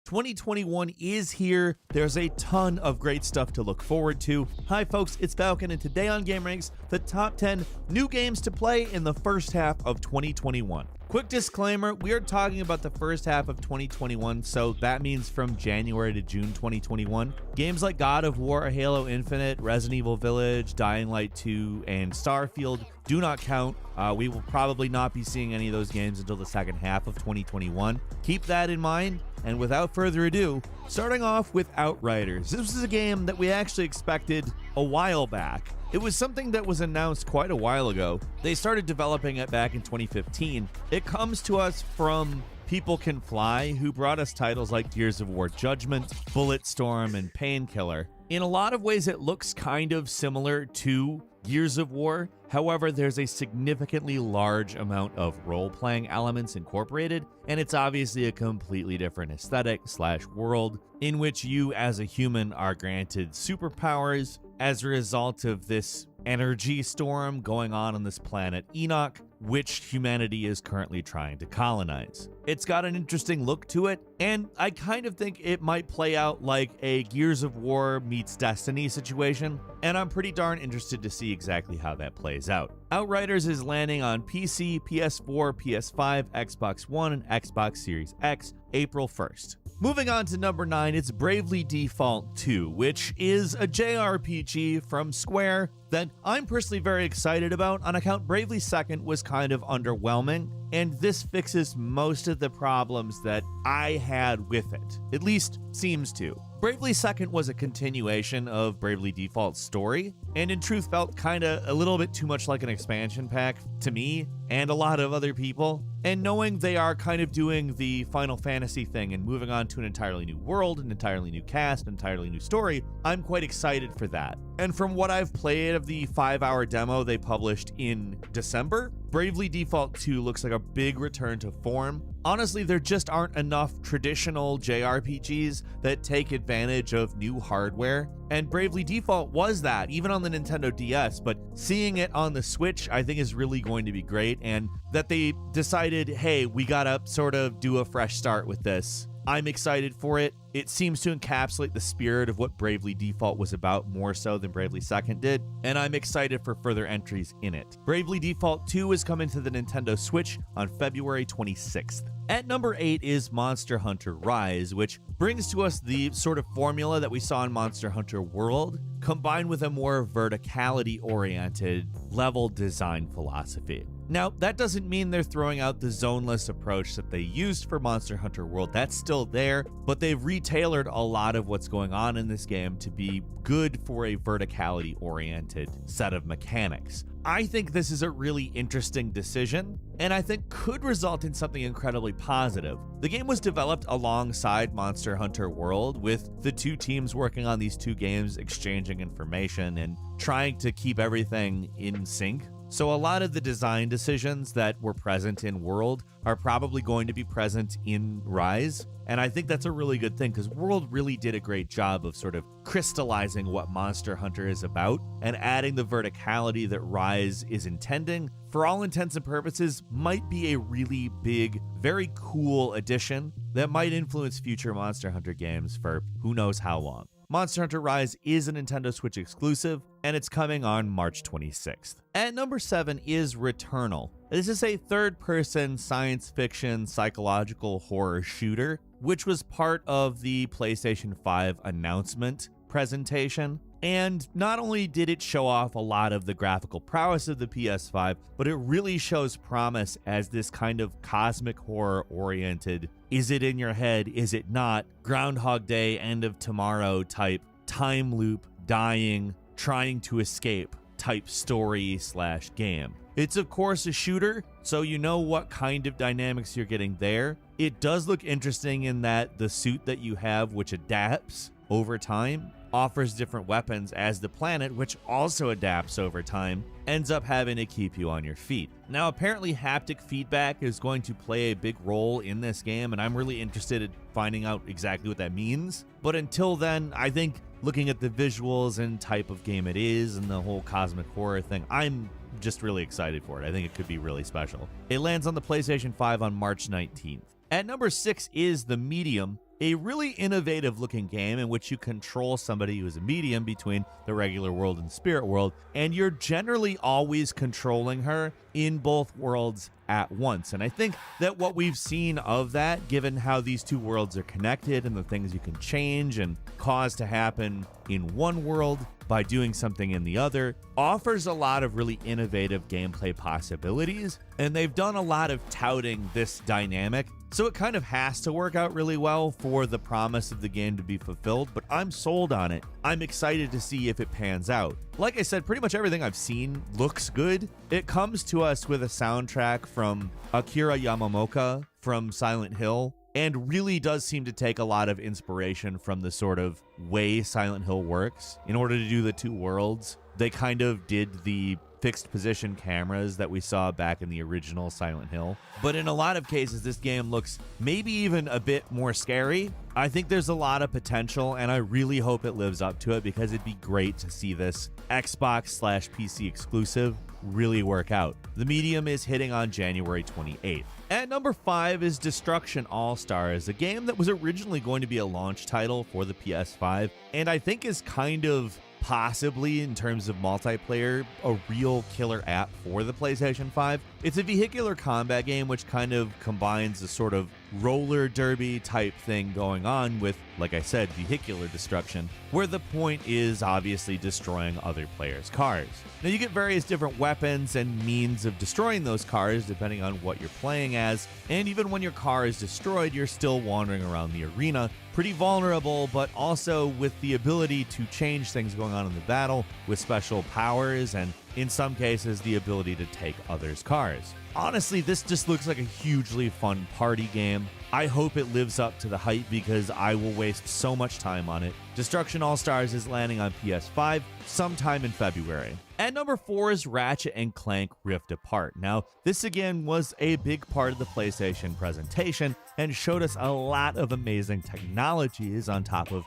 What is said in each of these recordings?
2021 is here. There's a ton of great stuff to look forward to. Hi folks, it's Falcon, and today on GameRanks, the top 10 new games to play in the first half of 2021. Quick disclaimer, we are talking about the first half of 2021, so that means from January to June 2021. Games like God of War, Halo Infinite, Resident Evil Village, Dying Light 2, and Starfield do not count. We will probably not be seeing any of those games until the second half of 2021. Keep that in mind, and without further ado, starting off with Outriders. This was a game that we actually expected a while back. It was something that was announced quite a while ago. They started developing it back in 2015. It comes to us from People Can Fly, who brought us titles like Gears of War Judgment, Bulletstorm, and Painkiller. In a lot of ways, it looks kind of similar to Gears of War. However, there's a significantly large amount of role-playing elements incorporated, and it's obviously a completely different aesthetic/world in which you as a human are granted superpowers as a result of this energy storm going on this planet Enoch, which humanity is currently trying to colonize. It's got an interesting look to it, and I kind of think it might play out like a Gears of War meets Destiny situation, and I'm pretty darn interested to see exactly how that plays out. Outriders is landing on PC, PS4, PS5, Xbox One, and Xbox Series X April 1st. Moving on to number 9, it's Bravely Default 2, which is a JRPG from Square that I'm personally very excited about. On account, Bravely Second was kind of underwhelming, and this fixes most of the problems that I had with it. At least seems to. Bravely Second was a continuation of Bravely Default's story, and in truth felt kinda a little bit too much like an expansion pack to me and a lot of other people. And knowing they are kind of doing the Final Fantasy thing and moving on to an entirely new world, an entirely new cast, an entirely new story, I'm quite excited for that. And from what I've played of the 5-hour demo they published in December, Bravely Default 2 looks like a big return to form. Honestly, there just aren't enough traditional JRPGs that take advantage of new hardware, and Bravely Default was that, even on the Nintendo DS, but seeing it on the Switch I think is really going to be great, and that they decided, hey, we gotta sort of do a fresh start with this. I'm excited for it. It seems to encapsulate the spirit of what Bravely Default was about more so than Bravely Second did, and I'm excited for further entries in it. Bravely Default 2 is coming to the Nintendo Switch on February 26th. At number 8 is Monster Hunter Rise, which brings to us the sort of formula that we saw in Monster Hunter World, combined with a more verticality-oriented level design philosophy. Now, that doesn't mean they're throwing out the zoneless approach that they used for Monster Hunter World. That's still there, but they've retailored a lot of what's going on in this game to be good for a verticality-oriented set of mechanics. I think this is a really interesting decision, and I think could result in something incredibly positive. The game was developed alongside Monster Hunter World, with the two teams working on these two games, exchanging information and trying to keep everything in sync. So a lot of the design decisions that were present in World are probably going to be present in Rise. And I think that's a really good thing, because World really did a great job of sort of crystallizing what Monster Hunter is about and adding the verticality that Rise is intending. For all intents and purposes, might be a really big, very cool addition that might influence future Monster Hunter games for who knows how long. Monster Hunter Rise is a Nintendo Switch exclusive, and it's coming on March 26th. At number 7 is Returnal. This is a third-person science fiction psychological horror shooter, which was part of the PlayStation 5 announcement presentation. And not only did it show off a lot of the graphical prowess of the PS5, but it really shows promise as this kind of cosmic horror-oriented, is it in your head, is it not, Groundhog Day, End of Tomorrow type, time loop, dying, trying to escape type story/game. It's of course a shooter, so you know what kind of dynamics you're getting there. It does look interesting in that the suit that you have, which adapts over time, offers different weapons, as the planet, which also adapts over time, ends up having to keep you on your feet. Now, apparently haptic feedback is going to play a big role in this game, and I'm really interested in finding out exactly what that means. But until then, I think looking at the visuals and type of game it is and the whole cosmic horror thing, I'm just really excited for it. I think it could be really special. It lands on the PlayStation 5 on March 19th. At number 6 is The Medium, a really innovative looking game in which you control somebody who is a medium between the regular world and spirit world, and you're generally always controlling her in both worlds at once. And I think that what we've seen of that, given how these two worlds are connected and the things you can change and cause to happen in one world by doing something in the other, offers a lot of really innovative gameplay possibilities. And they've done a lot of touting this dynamic, so it kind of has to work out really well for the promise of the game to be fulfilled, but I'm sold on it. I'm excited to see if it pans out. Like I said, pretty much everything I've seen looks good. It comes to us with a soundtrack from Akira Yamamoto from Silent Hill, and really does seem to take a lot of inspiration from the sort of way Silent Hill works. In order to do the two worlds, they kind of did the fixed position cameras that we saw back in the original Silent Hill. But in a lot of cases, this game looks maybe even a bit more scary. I think there's a lot of potential, and I really hope it lives up to it, because it'd be great to see this Xbox/PC exclusive really work out. The Medium is hitting on January 28th. At number 5 is Destruction All-Stars, a game that was originally going to be a launch title for the PS5, and I think is kind of possibly, in terms of multiplayer, a real killer app for the PlayStation 5. It's a vehicular combat game which kind of combines a sort of roller derby type thing going on with, like I said, vehicular destruction, where the point is obviously destroying other players' cars. Now, you get various different weapons and means of destroying those cars depending on what you're playing as, and even when your car is destroyed, you're still wandering around the arena, pretty vulnerable, but also with the ability to change things going on in the battle with special powers, and in some cases, the ability to take others' cars. Honestly, this just looks like a hugely fun party game. I hope it lives up to the hype, because I will waste so much time on it. Destruction All-Stars is landing on PS5 sometime in February. At number 4 is Ratchet & Clank Rift Apart. Now, this again was a big part of the PlayStation presentation and showed us a lot of amazing technologies on top of,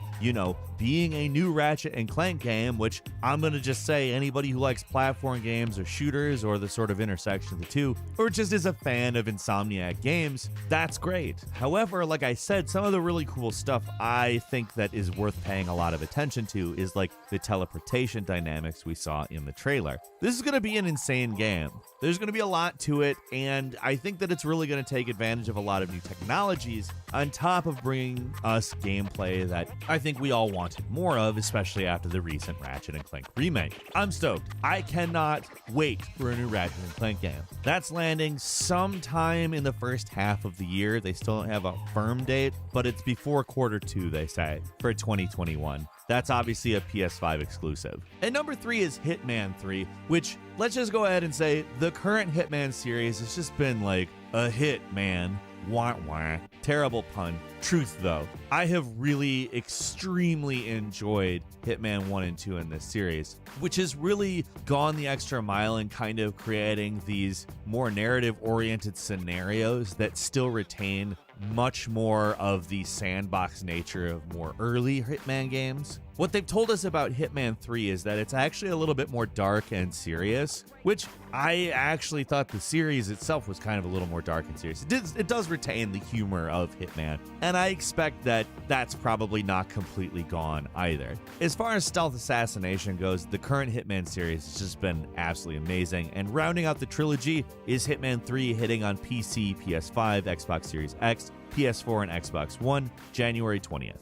being a new Ratchet & Clank game, which I'm going to just say anybody who likes platform games or shooters or the sort of intersection of the two, or just is a fan of Insomniac games, that's great. However, like I said, some of the really cool stuff I think that is worth paying a lot of attention to is like the teleportation dynamics we saw in the trailer. This is going to be an insane game. There's going to be a lot to it, and I think that it's really going to take advantage of a lot of new technologies on top of bringing us gameplay that I think we all wanted more of, especially after the recent Ratchet & Clank remake. I'm stoked. I cannot wait for a new Ratchet & Clank game. That's landing sometime in the first half of the year. They still don't have a firm date, but it's before Q2, they say, for 2021. That's obviously a PS5 exclusive. And number 3 is Hitman 3, which, let's just go ahead and say, the current Hitman series has just been like a hit, man. Wah wah. Terrible pun. Truth though, I have really extremely enjoyed Hitman 1 and 2 in this series, which has really gone the extra mile in kind of creating these more narrative-oriented scenarios that still retain much more of the sandbox nature of more early Hitman games. What they've told us about Hitman 3 is that it's actually a little bit more dark and serious, which I actually thought the series itself was kind of a little more dark and serious. It does retain the humor of Hitman, and I expect that that's probably not completely gone either. As far as stealth assassination goes, the current Hitman series has just been absolutely amazing, and rounding out the trilogy is Hitman 3 hitting on PC, PS5, Xbox Series X, PS4, and Xbox One, January 20th.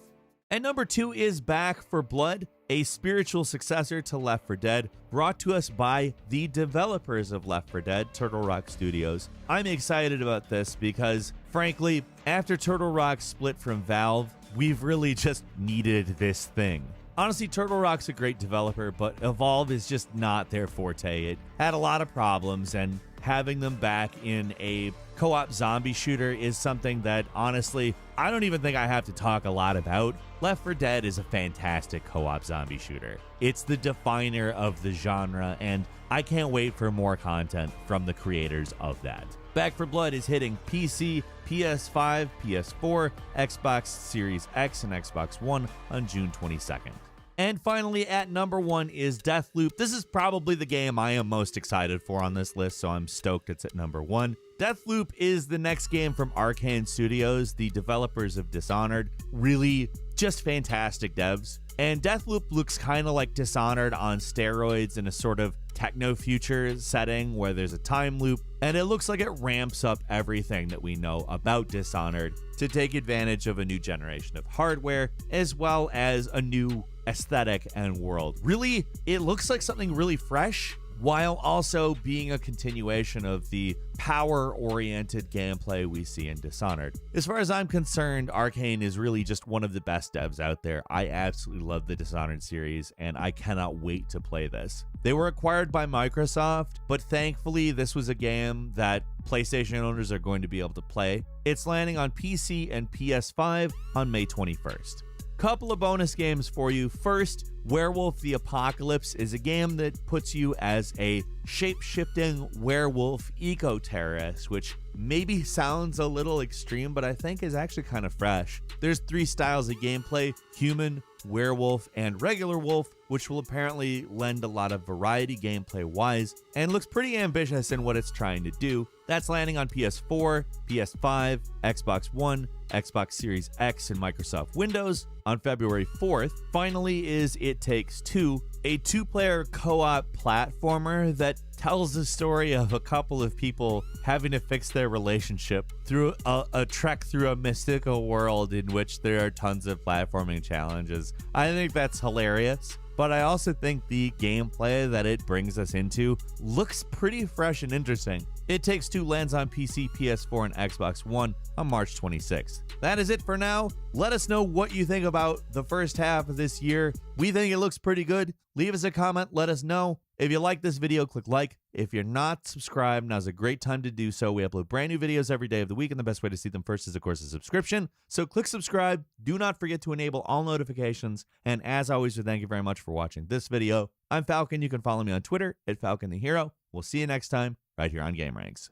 And number 2 is Back 4 Blood, a spiritual successor to Left 4 Dead, brought to us by the developers of Left 4 Dead, Turtle Rock Studios. I'm excited about this because, frankly, after Turtle Rock split from Valve, we've really just needed this thing. Honestly, Turtle Rock's a great developer, but Evolve is just not their forte. It had a lot of problems, and having them back in a co-op zombie shooter is something that, honestly, I don't even think I have to talk a lot about. Left 4 Dead is a fantastic co-op zombie shooter. It's the definer of the genre, and I can't wait for more content from the creators of that. Back 4 Blood is hitting PC, PS5, PS4, Xbox Series X, and Xbox One on June 22nd. And finally, at number 1 is Deathloop. This is probably the game I am most excited for on this list, so I'm stoked it's at number 1. Deathloop is the next game from Arcane Studios, the developers of Dishonored. Really just fantastic devs. And Deathloop looks kind of like Dishonored on steroids in a sort of techno-future setting where there's a time loop, and it looks like it ramps up everything that we know about Dishonored to take advantage of a new generation of hardware, as well as a new aesthetic and world. Really, it looks like something really fresh, while also being a continuation of the power-oriented gameplay we see in Dishonored. As far as I'm concerned, Arcane is really just one of the best devs out there. I absolutely love the Dishonored series, and I cannot wait to play this. They were acquired by Microsoft, but thankfully this was a game that PlayStation owners are going to be able to play. It's landing on PC and PS5 on May 21st. Couple of bonus games for you. First, Werewolf the Apocalypse is a game that puts you as a shape-shifting werewolf eco-terrorist, which maybe sounds a little extreme, but I think is actually kind of fresh. There's 3 styles of gameplay: human, werewolf, and regular wolf, which will apparently lend a lot of variety gameplay-wise, and looks pretty ambitious in what it's trying to do. That's landing on PS4, PS5, Xbox One, Xbox Series X, and Microsoft Windows on February 4th. Finally is It Takes Two, a 2-player co-op platformer that tells the story of a couple of people having to fix their relationship through a trek through a mystical world in which there are tons of platforming challenges. I think that's hilarious, but I also think the gameplay that it brings us into looks pretty fresh and interesting. It Takes Two lands on PC, PS4, and Xbox One on March 26th. That is it for now. Let us know what you think about the first half of this year. We think it looks pretty good. Leave us a comment, let us know. If you like this video, click like. If you're not subscribed, now's a great time to do so. We upload brand new videos every day of the week, and the best way to see them first is, of course, a subscription. So click subscribe. Do not forget to enable all notifications. And as always, we thank you very much for watching this video. I'm Falcon. You can follow me on Twitter at Falcon the Hero. We'll see you next time right here on GameRanks.